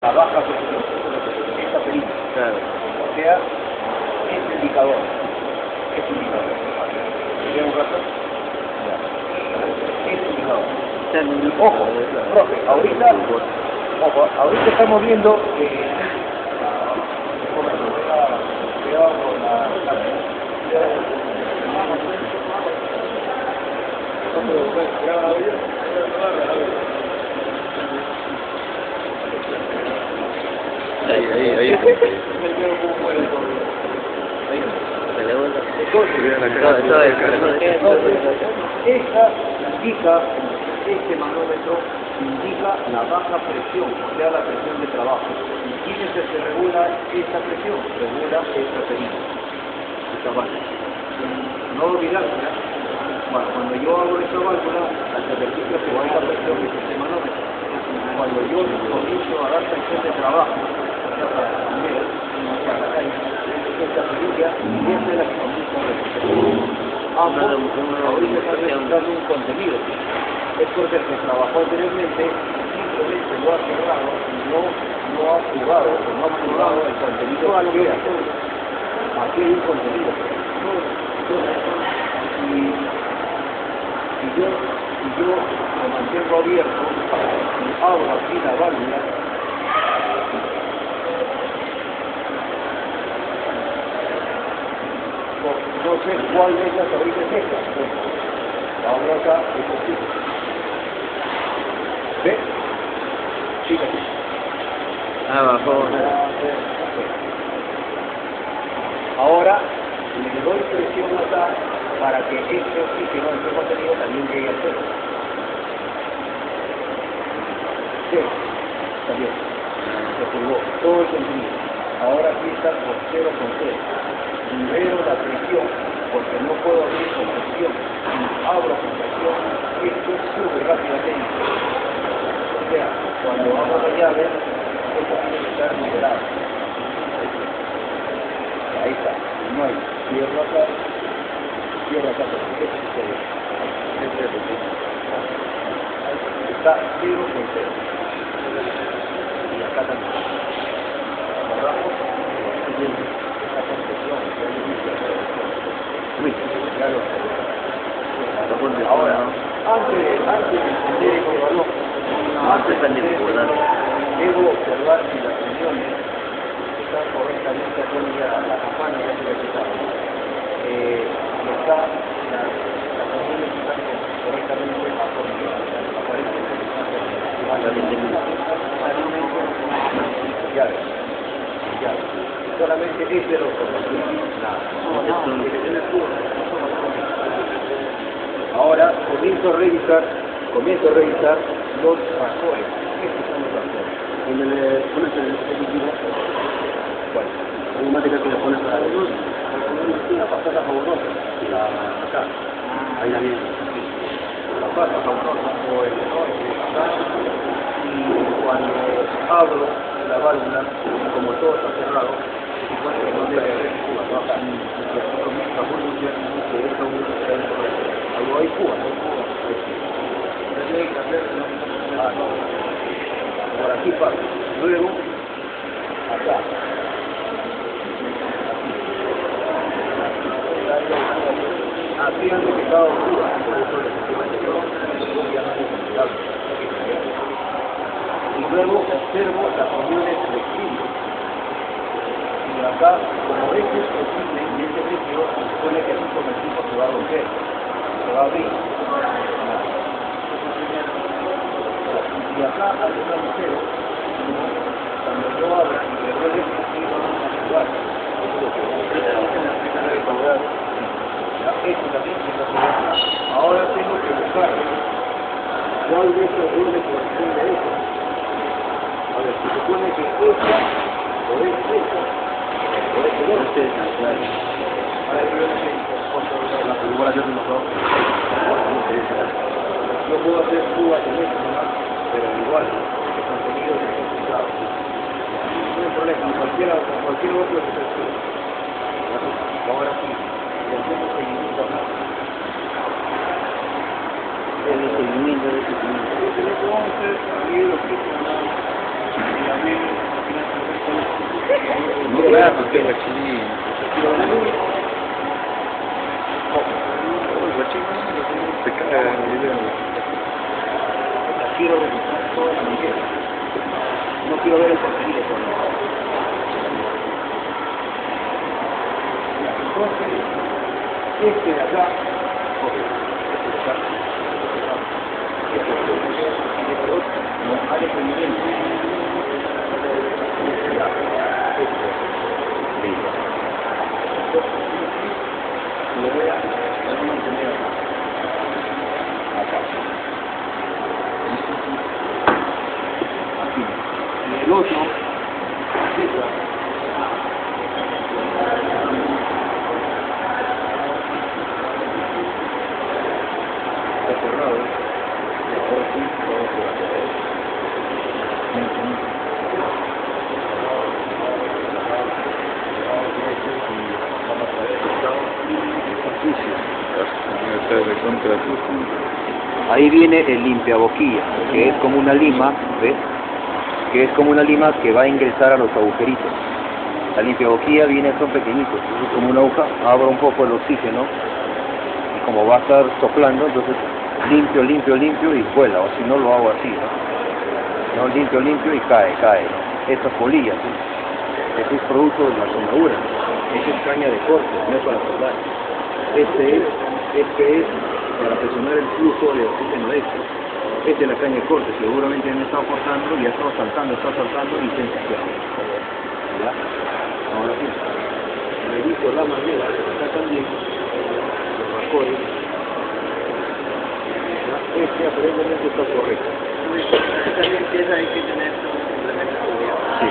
la baja presión, esta película. Claro. O sea, este indicador. Este indicador. ¿Queda un rato? Ya. Este indicador. Ojo, profe, ahorita estamos viendo cuidado con la Ahí. Esta indica, este manómetro indica la baja presión, o sea, la presión de trabajo. ¿Y quién es el que regula esta presión? Regula esta perilla, esta válvula. No olvidarse, cuando yo abro esta válvula, al que registra que va a la presión es este manómetro. Cuando yo comienzo a dar presión de trabajo, o sea, para la manera, para la calle, esta perilla y esta es la que comienza a registrar. Ahorita está registrando un contenido. Es porque el que trabajó anteriormente simplemente lo ha cerrado y no ha jugado o no ha jugado el contenido que queda. Aquí hay un contenido. Si yo lo mantengo abierto y abro aquí la válvula, no sé cuál de esas ahorita es esta. Ahora acá es así. ¿Ve? Fíjate. Abajo. Ahora le doy presión acá para que este oxígeno, este contenido también llegue al cero. Cero. También. Se jugó todo el contenido. Ahora aquí está por 0 con 0. Libero la presión porque no puedo abrir con presión. Si abro con presión, esto sube rápidamente. O sea, cuando abro la llave, esto tiene que estar liberado. Ahí está, no hay. Cierro acá, porque esto sucede. Está 0 con 0. Y acá también. Abajo, esta compresión, ahora, antes de encender el balón, debo observar si las presiones están correctamente atendidas a la campana ya se la las presiones están correctamente atendidas. Ya. Solamente es de los Ahora comienzo a revisar los tractores. Estos son los tractores. Cuando le pones el dispositivo, Bueno, hay máquina que le pones para la pasada fabulosa, acá. ahí la viene. La pasada fabulosa o el acá. Y cuando abro la válvula, como todo está cerrado, supone que no debe haber fuga, ¿no? Acá. Y aquí comienza a burbujear que esto está incorrecto. Hay fuga, ¿no? Entonces hay que hacer por aquí pasa. Luego, acá. Aquí han detectado fuga, por eso el sistema de control ya no es recomendable. Y luego observo las uniones flexibles. Y acá, como este es flexible y este rígido, se supone que así con el tiempo se va a romper, se va a abrir. Y acá hay un agujero, cuando yo abra y le doy aquí vamos a jugar. Eso es lo que vamos a hacer. Esto también se está jugando. Ahora tengo que buscar cuál de estos le corresponde a esto. A ver, se supone que esta o es esta o es el otro. Ahora yo no sé la configuración de los dos. Yo puedo hacer fugas en esto nomás, pero igual el contenido es complicado. No hay problema, cualquier otro que se esté. Ahora sí, le hacemos seguimiento acá. El seguimiento de Vamos a hacer aquí lo que es una No veas porque guachín. Guachín, se cae el video. Quiero registrar toda la belleza. No quiero ver el contenido solo. Entonces, este de acá, no hay experimento. Lo voy a mantener acá. Aquí. Y el otro, está cerrado. Y ahora sí, vamos por acá. Ahí viene el limpiaboquilla, que es como una lima, ¿ves? Que es como una lima que va a ingresar a los agujeritos. La limpiaboquilla viene, son pequeñitos, es como una aguja, abro un poco el oxígeno y como va a estar soplando, entonces limpio, limpio, limpio y vuela, o si no lo hago así, ¿no? No, limpio, limpio y cae, ¿no? Estas polillas, ¿sí? Este es producto de la soldadura, esta es caña de corte, no es para soldar. Este es para presionar el flujo de oxígeno extra. Esta es la caña de corte, seguramente me está cortando y ya está saltando y se ensuciado. ¿Ya? Ahora sí, reviso la manera, acá también, los rascores. ¿Ya? Este aparentemente está correcto. También piensa hay que tener su complemento. Sí.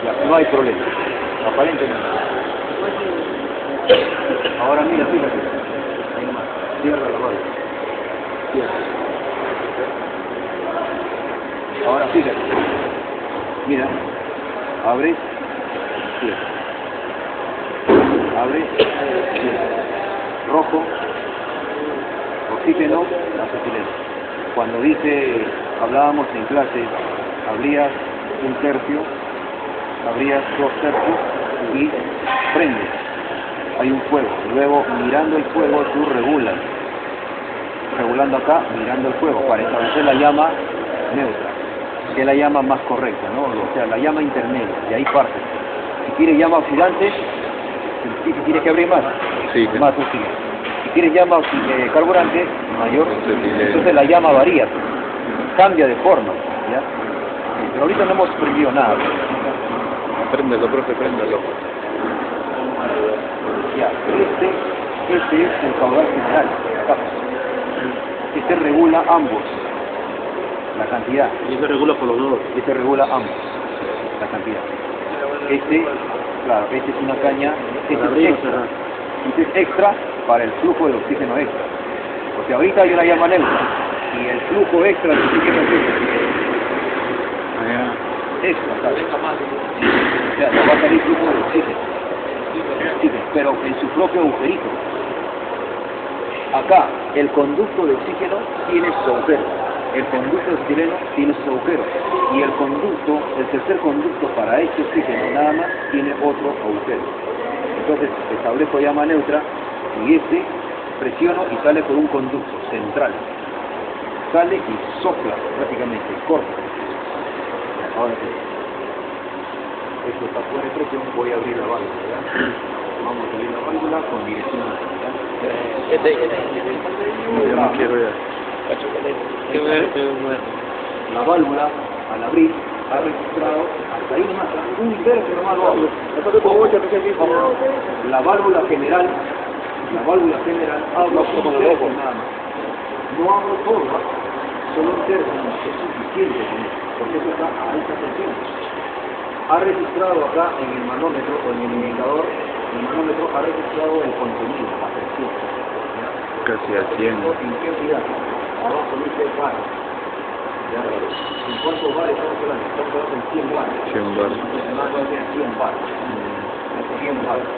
Ya, no hay problema, aparentemente. Ahora mira, fíjate, ahí nomás, cierra la válvula, cierra. Ahora fíjate, mira, abre, cierra, abre, cierra, rojo, oxígeno, acetileno. Cuando dice, hablábamos en clase, abrías un tercio, abrías 2 tercios y prendes. Hay un fuego, luego mirando el fuego tú regulas, regulando acá, mirando el fuego para establecer la llama neutra, que es la llama más correcta, ¿no? O sea, la llama intermedia, y ahí parte. Si quieres llama oxidante, tienes que abrir más, Sí, más oxígeno. Si quieres llama carburante, mayor, entonces la llama varía, cambia de forma, ¿ya? Pero ahorita no hemos prendido nada. Préndelo, profe, préndelo. Ya, este es el caudal general, acá. Este regula ambos, la cantidad. Y eso regula por los dos. Este regula ambos, la cantidad. Este, claro, este es una caña, este es extra para el flujo de oxígeno extra. Porque ahorita hay una llama neutra y el flujo extra de oxígeno es extra, ¿sabes? O sea, no va a salir flujo de oxígeno. Sí, pero en su propio agujerito. Acá, el conducto de oxígeno tiene sus agujeros, el conducto de oxígeno tiene sus agujeros, y el conducto, el tercer conducto para este oxígeno nada más tiene otro agujero. Entonces establezco llama neutra y este presiono y sale por un conducto central. Sale y sopla prácticamente, corta. Ahora sí. Esto está fuera de presión, voy a abrir la válvula, ¿verdad? Vamos a abrir la válvula con dirección ¿verdad? No quiero ya. La válvula, al abrir, ha registrado hasta ahí nomás, un tercio nomás lo abro. La válvula general habla como de lejos nada más. No hablo todo, ¿no? Solo un tercio, es suficiente, porque eso está a alta presión. Ha registrado acá en el manómetro o en el indicador, el manómetro ha registrado el contenido, la presión. Casi a 100. ¿En qué unidad? Abajo dice bar. ¿En cuántos bares estamos hablando? Estamos hablando en 100 bares. 100 bar. Aproximadamente 100 bares. 100 bares.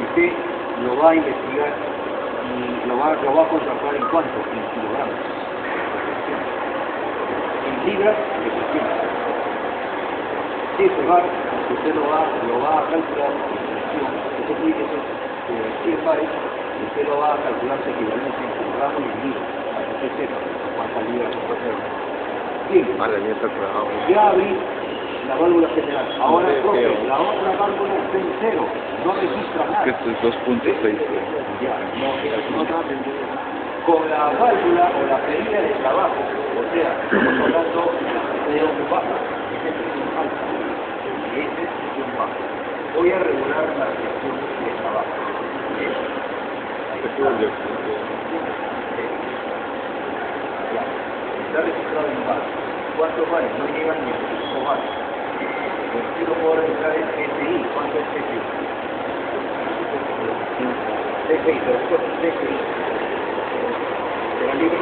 Usted lo va a investigar y lo va a contratar en cuánto? En kilogramos. libras de presión. Ese bar, usted lo va a calcular en presión, eso tiene que ser 100 bares, usted lo va a calcular su equivalencia en kilogramos y en libras, para que usted sepa cuántas libras se puede hacer. Bien, Madre mía, está clavado. ya abrí la válvula general. Ahora, profe, la otra válvula está en cero, no registra nada. Que esto es 2.6. Ya, no está entendiendo. Con la válvula o la pedida de trabajo, o sea, estamos hablando de presión baja, esta es presión alta, y esta es presión baja. Voy a regular la presión de trabajo. Ya, está registrado en bar. ¿Cuántos bares? No llegan ni a 5 bares. Lo que lo puedo registrar es SI. ¿Cuánto es SI? DSI, pero ¿cuánto es DSI? ¿Será libre?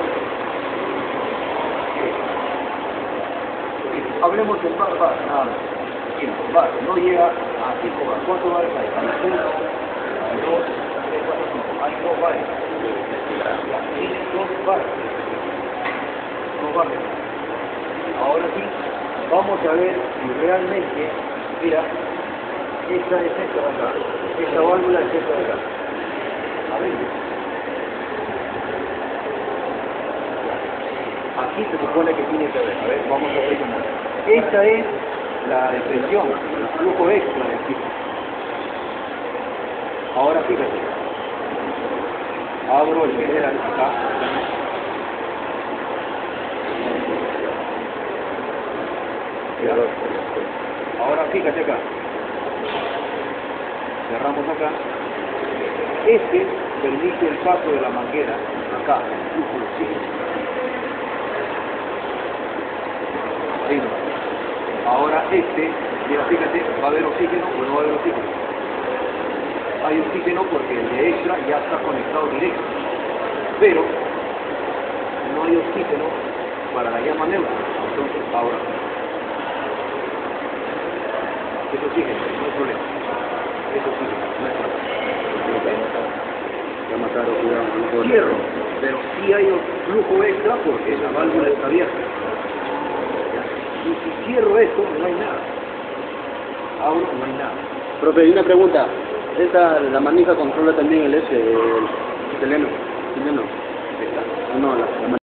Hablemos del bar, nada más. Bien, bar, no llega a 5 bares. ¿Cuántos bares hay? Hay 1, hay 2, 3, 4, 5. Hay 2 bares. Ya, tiene 2 bares. 2 bares. Ahora sí, vamos a ver si realmente, mira, esta es esta de acá. Esta válvula es esta de acá. A ver. Aquí se supone que tiene que ver. A ver, vamos a ver cómo es. Esta es la presión, el flujo extra del tipo. Ahora fíjate. Abro el general acá. Ahora fíjate acá. Cerramos acá. Este permite el paso de la manguera acá, el flujo de oxígeno. Ahí no. Ahora este, mira, fíjate, ¿va a haber oxígeno o no va a haber oxígeno? Hay oxígeno porque el de extra ya está conectado directo. Pero no hay oxígeno para la llama neutra. Entonces ahora es oxígeno, no hay problema. Es oxígeno, no hay problema. Cierro, pero sí hay flujo extra porque la válvula está abierta. Y si cierro esto, no hay nada. Abro, no hay nada. Profe, y una pregunta. La manija controla también el chileno. ¿Chileno? ¿Esta? No, la